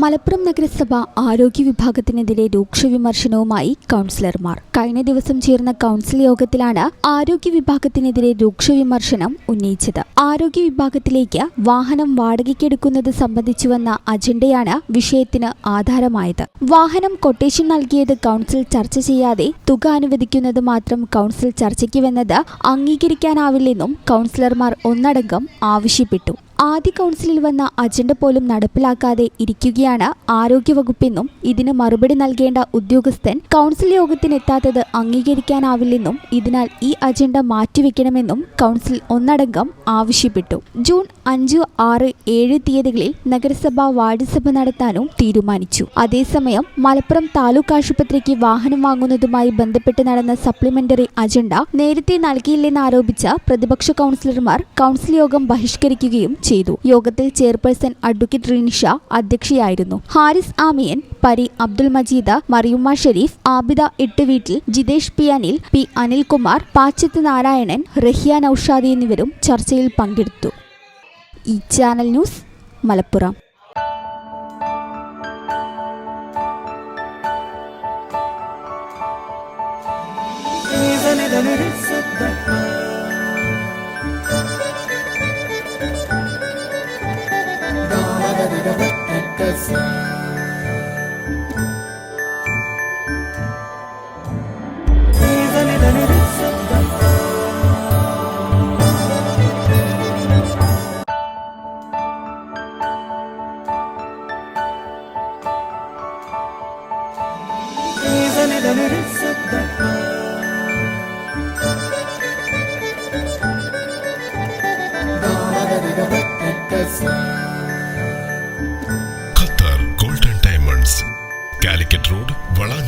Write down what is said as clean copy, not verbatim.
മലപ്പുറം നഗരസഭ ആരോഗ്യ വിഭാഗത്തിനെതിരെ രൂക്ഷ വിമർശനവുമായി കൗൺസിലർമാർ. കഴിഞ്ഞ ദിവസം ചേർന്ന കൗൺസിൽ യോഗത്തിലാണ് ആരോഗ്യ വിഭാഗത്തിനെതിരെ രൂക്ഷ വിമർശനം ഉന്നയിച്ചത്. ആരോഗ്യ വിഭാഗത്തിലേക്ക് വാഹനം വാടകയ്ക്കെടുക്കുന്നത് സംബന്ധിച്ചുവന്ന അജണ്ടയാണ് വിഷയത്തിന് ആധാരമായത്. വാഹനം കൊട്ടേഷൻ നൽകിയത് കൗൺസിൽ ചർച്ച ചെയ്യാതെ തുക അനുവദിക്കുന്നത് മാത്രം കൗൺസിൽ ചർച്ചയ്ക്ക് വെന്നത് അംഗീകരിക്കാനാവില്ലെന്നും കൗൺസിലർമാർ ഒന്നടങ്കം ആവശ്യപ്പെട്ടു. ആദ്യ കൗൺസിലിൽ വന്ന അജണ്ട പോലും നടപ്പിലാക്കാതെ ഇരിക്കുകയാണ് ആരോഗ്യവകുപ്പെന്നും ഇതിന് മറുപടി നൽകേണ്ട ഉദ്യോഗസ്ഥൻ കൗൺസിൽ യോഗത്തിനെത്താത്തത് അംഗീകരിക്കാനാവില്ലെന്നും ഇതിനാൽ ഈ അജണ്ട മാറ്റിവെക്കണമെന്നും കൗൺസിൽ ഒന്നടങ്കം ആവശ്യപ്പെട്ടു. ജൂൺ 5, 6, 7 തീയതികളിൽ നഗരസഭ വാർഡ് സഭ നടത്താനും തീരുമാനിച്ചു. അതേസമയം മലപ്പുറം താലൂക്ക് ആശുപത്രിക്ക് വാഹനം വാങ്ങുന്നതുമായി ബന്ധപ്പെട്ട് നടന്ന സപ്ലിമെന്ററി അജണ്ട നേരത്തെ നൽകിയില്ലെന്നാരോപിച്ച പ്രതിപക്ഷ കൗൺസിലർമാർ കൗൺസിൽ യോഗം ബഹിഷ്കരിക്കുകയും ചെയ്തു. യോഗത്തിൽ ചെയർപേഴ്സൺ അഡ്വക്കേറ്റ് റിനിഷ അധ്യക്ഷയായിരുന്നു. ഹാരിസ് ആമിയൻ, പരി അബ്ദുൽ മജീദ്, മറിയുമ്മ ഷെരീഫ്, ആബിദ എട്ടുവീട്ടിൽ, ജിതേഷ് പി അനിൽ, പി അനിൽകുമാർ, പാച്ചത്ത് നാരായണൻ, റഹിയ നൌഷാദി എന്നിവരും ചർച്ചയിൽ പങ്കെടുത്തു. ഈ channel news, Malappuram. Qatar golden diamonds, Calicut road, Valanchery.